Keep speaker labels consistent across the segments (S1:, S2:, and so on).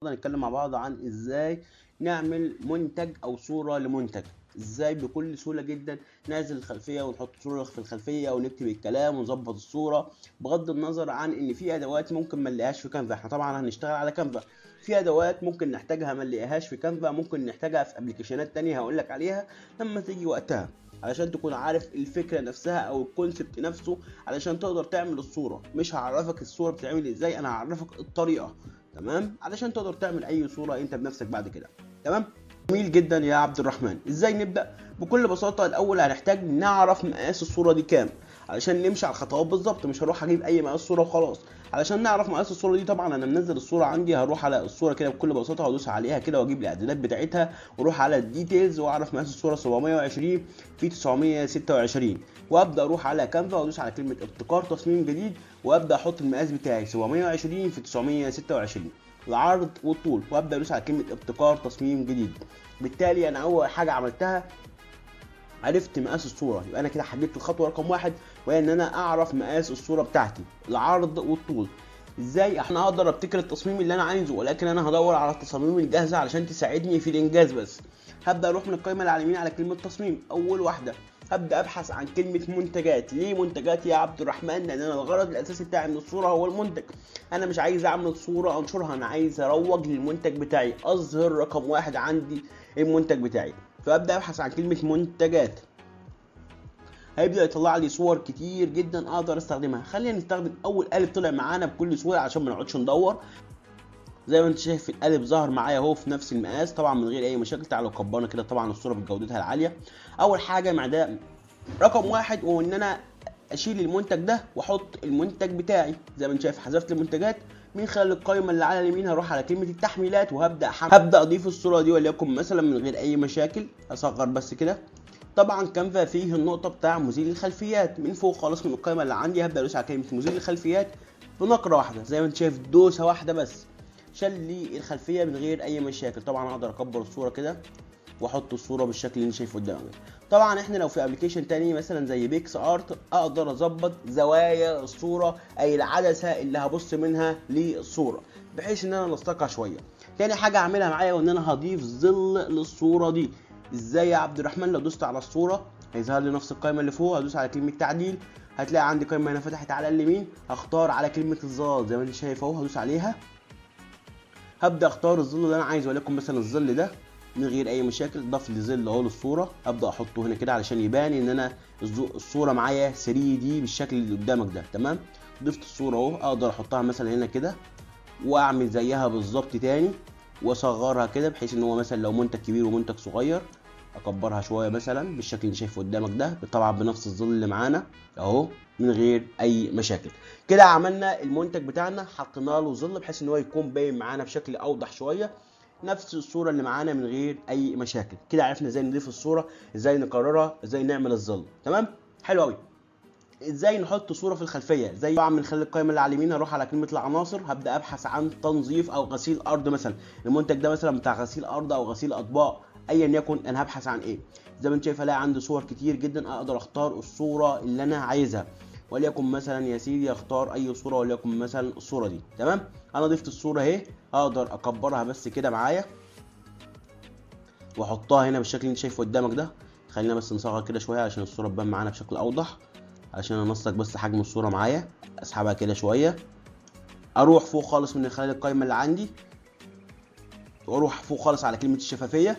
S1: هنتكلم مع بعض عن ازاي نعمل منتج او صورة لمنتج. ازاي بكل سهولة جدا ننزل الخلفية ونحط صورة في الخلفية ونكتب الكلام ونظبط الصورة، بغض النظر عن ان في ادوات ممكن ما نلاقيهاش في كانفا. احنا طبعا هنشتغل على كانفا، في ادوات ممكن نحتاجها ما نلاقيهاش في كانفا، ممكن نحتاجها في ابلكيشنات تانية هقولك عليها لما تيجي وقتها، علشان تكون عارف الفكرة نفسها او الكونسبت نفسه علشان تقدر تعمل الصورة. مش هعرفك الصورة بتتعمل ازاي، انا هعرفك الطريقة، تمام، علشان تقدر تعمل اي صورة انت بنفسك بعد كده. تمام، جميل جدا يا عبد الرحمن. ازاي نبدأ؟ بكل بساطة الاول هنحتاج نعرف مقاس الصورة دي كام علشان نمشي على الخطوات بالظبط. مش هروح اجيب اي مقاس صورة وخلاص. علشان نعرف مقاس الصورة دي طبعا انا منزل الصورة عندي، هروح على الصورة كده بكل بساطة وادوس عليها كده واجيب الاعدادات بتاعتها واروح على الديتيلز واعرف مقاس الصورة 720 في 926، وابدا اروح على كانفا وادوس على كلمة ابتكار تصميم جديد وابدا احط المقاس بتاعي 720 في 926 العرض والطول، وابدا ادوس على كلمه ابتكار تصميم جديد. بالتالي انا اول حاجه عملتها عرفت مقاس الصوره، يبقى انا كده حددت الخطوه رقم واحد وهي ان انا اعرف مقاس الصوره بتاعتي العرض والطول. ازاي احنا اقدر ابتكر التصميم اللي انا عايزه، ولكن انا هدور على التصاميم الجاهزه علشان تساعدني في الانجاز. بس هبدا اروح من القائمه اللي على اليمين على كلمه تصميم، اول واحده هبدا ابحث عن كلمه منتجات. ليه منتجات يا عبد الرحمن؟ لان انا الغرض الاساسي بتاعي من الصوره هو المنتج. انا مش عايز اعمل صوره انشرها، انا عايز اروج للمنتج بتاعي، اظهر رقم واحد عندي المنتج بتاعي. فابدا ابحث عن كلمه منتجات، هيبدا يطلع لي صور كتير جدا اقدر استخدمها. خلينا نستخدم اول قالب طلع معانا بكل سهوله عشان ما نقعدش ندور. زي ما انت شايف القالب ظهر معايا اهو في نفس المقاس طبعا من غير اي مشاكل. تعالوا كبرنا كده طبعا الصوره بجودتها العاليه. اول حاجه مع ده رقم واحد وان انا اشيل المنتج ده واحط المنتج بتاعي. زي ما انت شايف حذفت المنتجات من خلال القائمه اللي على اليمين، هروح على كلمه التحميلات وهبدا هبدا اضيف الصوره دي وليكن مثلا من غير اي مشاكل. اصغر بس كده. طبعا كانفا فيه النقطه بتاع مزيل الخلفيات من فوق خالص من القائمه اللي عندي، هبدا ادوس على كلمه مزيل الخلفيات بنقره واحده. زي ما انت شايف دوسه واحده بس شال لي الخلفيه من غير اي مشاكل. طبعا اقدر اكبر الصوره كده واحط الصوره بالشكل اللي انت شايفه قدامك. طبعا احنا لو في ابلكيشن تاني مثلا زي بيكس ارت اقدر اظبط زوايا الصوره اي العدسه اللي هبص منها للصوره بحيث ان انا انسقها شويه. تاني حاجه اعملها معايا وان انا هضيف ظل للصوره دي. ازاي يا عبد الرحمن؟ لو دوست على الصوره هيظهر لي نفس القائمه اللي فوق، هدوس على كلمه تعديل هتلاقي عندي قائمه هنا فتحت على اليمين، هختار على كلمه الظلال زي ما انت شايف اهو، هدوس عليها هبدا اختار الظل اللي انا عايزه وليكن مثلا الظل ده من غير اي مشاكل. ضاف لي ظل اهو للصوره، ابدا احطه هنا كده علشان يبان ان انا الصوره معايا 3 دي بالشكل اللي قدامك ده. تمام، ضفت الصوره اهو، اقدر احطها مثلا هنا كده واعمل زيها بالظبط تاني واصغرها كده بحيث ان هو مثلا لو منتج كبير ومنتج صغير اكبرها شويه مثلا بالشكل اللي شايفه قدامك ده، طبعا بنفس الظل اللي معانا اهو من غير اي مشاكل. كده عملنا المنتج بتاعنا حطينا له ظل بحيث ان هو يكون باين معانا بشكل اوضح شويه، نفس الصوره اللي معانا من غير اي مشاكل. كده عرفنا ازاي نضيف الصوره، ازاي نكررها، ازاي نعمل الظل. تمام، حلو قوي. ازاي نحط صوره في الخلفيه؟ زي طبعا من خلال القائمه اللي على اليمين اروح على كلمه العناصر، هبدا ابحث عن تنظيف او غسيل ارض. مثلا المنتج ده مثلا بتاع غسيل ارض او غسيل اطباق ايا يكن، انا هبحث عن ايه. زي ما انت شايف الاقي عندي صور كتير جدا اقدر اختار الصوره اللي انا عايزها، وليكن مثلا يا سيدي اختار اي صوره وليكن مثلا الصوره دي. تمام، انا ضفت الصوره اهي، اقدر اكبرها بس كده معايا واحطها هنا بالشكل اللي انت شايفه قدامك ده. خلينا بس نصغر كده شويه عشان الصوره تبان معانا بشكل اوضح، عشان انسق بس حجم الصوره معايا. اسحبها كده شويه، اروح فوق خالص من خلال القائمه اللي عندي واروح فوق خالص على كلمه الشفافيه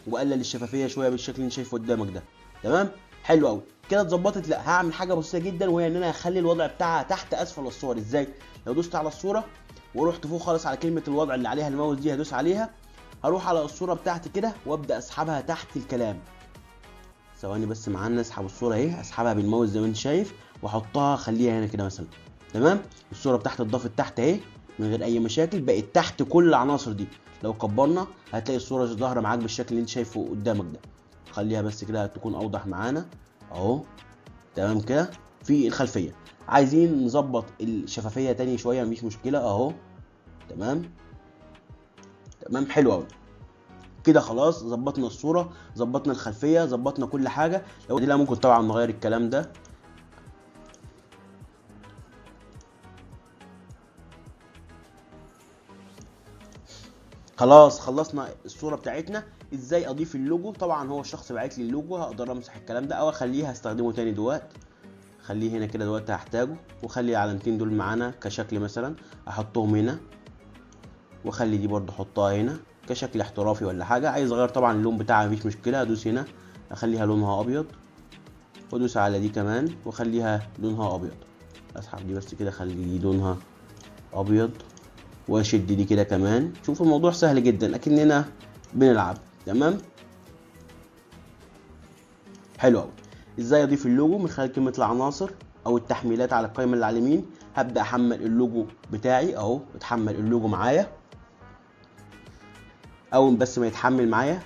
S1: واقلل الشفافيه شويه بالشكل اللي انت شايفه قدامك ده. تمام، حلو قوي كده اتظبطت. لا، هعمل حاجه بسيطه جدا وهي ان انا اخلي الوضع بتاعها تحت اسفل الصور. ازاي؟ لو دوست على الصوره ورحت فوق خالص على كلمه الوضع اللي عليها الماوس دي هدوس عليها، هروح على الصوره بتاعتي كده وابدا اسحبها تحت الكلام. ثواني بس معانا، اسحب الصوره اهي، اسحبها بالماوس زي ما انت شايف واحطها اخليها هنا كده مثلا. تمام، الصوره بتاعت اتضافت تحت اهي من غير اي مشاكل، بقت تحت كل العناصر دي. لو كبرنا هتلاقي الصوره ظاهره معاك بالشكل اللي انت شايفه قدامك ده. خليها بس كده تكون اوضح معانا اهو. تمام كده. في الخلفيه عايزين نظبط الشفافيه تاني شويه مفيش مشكله اهو. تمام، تمام، حلو قوي. كده خلاص ظبطنا الصوره، ظبطنا الخلفيه، ظبطنا كل حاجه. لو دي لا ممكن طبعا نغير الكلام ده. خلاص خلصنا الصوره بتاعتنا. ازاي اضيف اللوجو؟ طبعا هو الشخص باعت لي اللوجو، هقدر امسح الكلام ده او اخليه هستخدمه تاني دلوقتي. خليه هنا كده دلوقتي هحتاجه، وخلي العلامتين دول معانا كشكل مثلا احطهم هنا، واخلي دي برضه احطها هنا كشكل احترافي ولا حاجه. عايز اغير طبعا اللون بتاعها مفيش مشكله، ادوس هنا اخليها لونها ابيض، وادوس على دي كمان واخليها لونها ابيض. اسحب دي بس كده اخلي دي لونها ابيض، واشد دي كده كمان. شوف الموضوع سهل جدا اكننا بنلعب. تمام، حلو قوي. ازاي اضيف اللوجو؟ من خلال كلمه العناصر او التحميلات على القائمه اللي على اليمين. هبدا احمل اللوجو بتاعي اهو، اتحمل اللوجو معايا. اول بس ما يتحمل معايا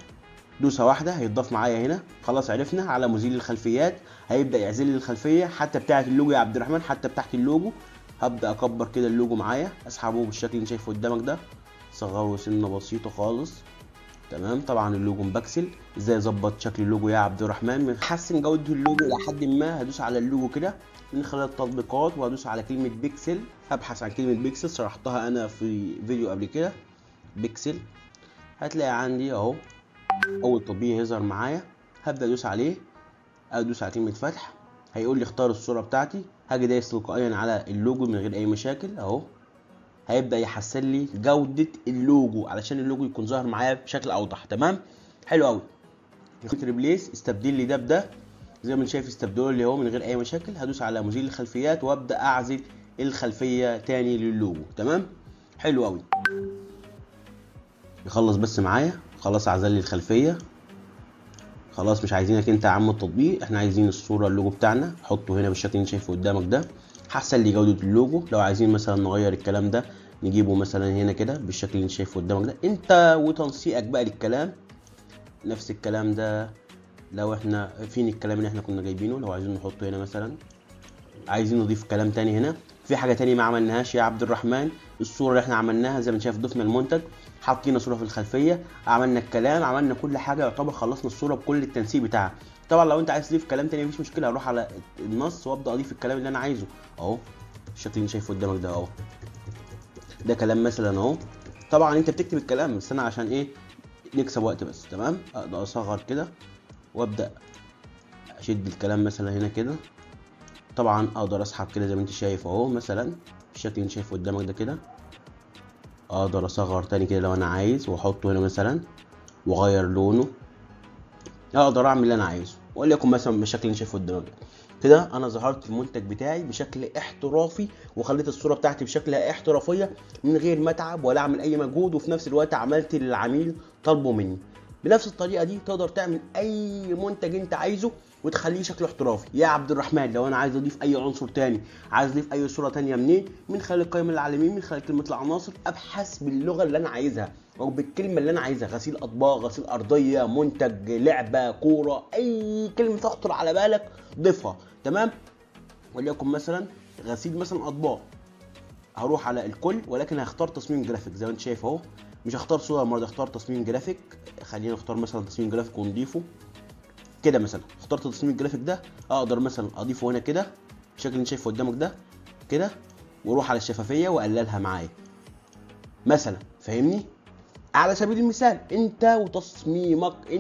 S1: دوسه واحده هيتضاف معايا هنا. خلاص عرفنا على مزيل الخلفيات، هيبدا يعزل لي الخلفيه حتى بتاعه اللوجو يا عبد الرحمن، حتى بتاعه اللوجو. هبدا اكبر كده اللوجو معايا، اسحبه بالشكل اللي شايفه قدامك ده، صغره سنه بسيطه خالص. تمام، طبعا اللوجو مبكسل. ازاي اظبط شكل اللوجو يا عبد الرحمن؟ نحسن جوده اللوجو الى حد ما. هدوس على اللوجو كده من خلال التطبيقات، وهدوس على كلمه بيكسل. هبحث عن كلمه بيكسل، شرحتها انا في فيديو قبل كده. بيكسل هتلاقي عندي اهو اول تطبيق هيظهر معايا. هبدا ادوس عليه، ادوس على كلمه فتح، هيقول لي اختار الصوره بتاعتي. هاجي دايس تلقائيا على اللوجو من غير اي مشاكل اهو. هيبدا يحسن لي جوده اللوجو علشان اللوجو يكون ظاهر معايا بشكل اوضح. تمام، حلو قوي. ياخد ريبليس، استبدل لي ده بده زي ما انت شايف، استبدله لي اهو من غير اي مشاكل. هدوس على مزيل الخلفيات وابدا اعزل الخلفيه تاني للوجو. تمام، حلو قوي. يخلص بس معايا. خلاص عزل لي الخلفيه. خلاص مش عايزينك انت يا عم التطبيق، احنا عايزين الصوره اللوجو بتاعنا. حطه هنا بالشكل اللي انت شايفه قدامك ده. حسن لي جوده اللوجو. لو عايزين مثلا نغير الكلام ده نجيبه مثلا هنا كده بالشكل اللي انت شايفه قدامك ده، انت وتنسيقك بقى للكلام. نفس الكلام ده لو احنا فين الكلام اللي احنا كنا جايبينه، لو عايزين نحطه هنا مثلا. عايزين نضيف كلام تاني هنا، في حاجه تاني ما عملناهاش يا عبد الرحمن. الصوره اللي احنا عملناها زي ما انت شايف، ضفنا المنتج، حطينا صوره في الخلفيه، عملنا الكلام، عملنا كل حاجه، يعتبر خلصنا الصوره بكل التنسيق بتاعها. طبعا لو انت عايز تضيف كلام تاني مفيش مشكله، اروح على النص وابدا اضيف الكلام اللي انا عايزه اهو. الشكل اللي انت شايفه قدامك ده اهو، ده كلام مثلا اهو. طبعا انت بتكتب الكلام بس انا عشان ايه، نكسب وقت بس. تمام، اقدر اصغر كده وابدا اشد الكلام مثلا هنا كده. طبعا اقدر اسحب كده زي ما انت شايف اهو، مثلا بالشكل اللي انت شايفه قدامك ده كده. اقدر اصغر تاني كده لو انا عايز، واحطه هنا مثلا واغير لونه. اقدر اعمل اللي انا عايزه، وليكن مثلا بالشكل اللي انت شايفه قدامك ده كده. انا ظهرت المنتج بتاعي بشكل احترافي، وخليت الصوره بتاعتي بشكلها احترافيه من غير ما اتعب ولا اعمل اي مجهود، وفي نفس الوقت عملت اللي العميل طالبه مني. بنفس الطريقه دي تقدر تعمل اي منتج انت عايزه وتخليه شكله احترافي. يا عبد الرحمن لو انا عايز اضيف اي عنصر تاني، عايز اضيف اي صوره تانيه منين؟ من خلال القائمه اللي على اليمين، من خلال كلمه العناصر، ابحث باللغه اللي انا عايزها او بالكلمه اللي انا عايزها. غسيل اطباق، غسيل ارضيه، منتج، لعبه، كوره، اي كلمه تخطر على بالك ضيفها. تمام، وليكن مثلا غسيل مثلا اطباق، هروح على الكل ولكن هختار تصميم جرافيك زي ما انت شايف اهو. مش هختار صوره المره دي، اختار تصميم جرافيك. خلينا نختار مثلا تصميم جرافيك ونضيفه كده مثلا. اخترت تصميم الجرافيك ده، اقدر مثلا اضيفه هنا كده بالشكل اللي انت شايفه قدامك ده كده، واروح على الشفافيه واقللها معايا مثلا. فاهمني؟ على سبيل المثال انت وتصميمك انت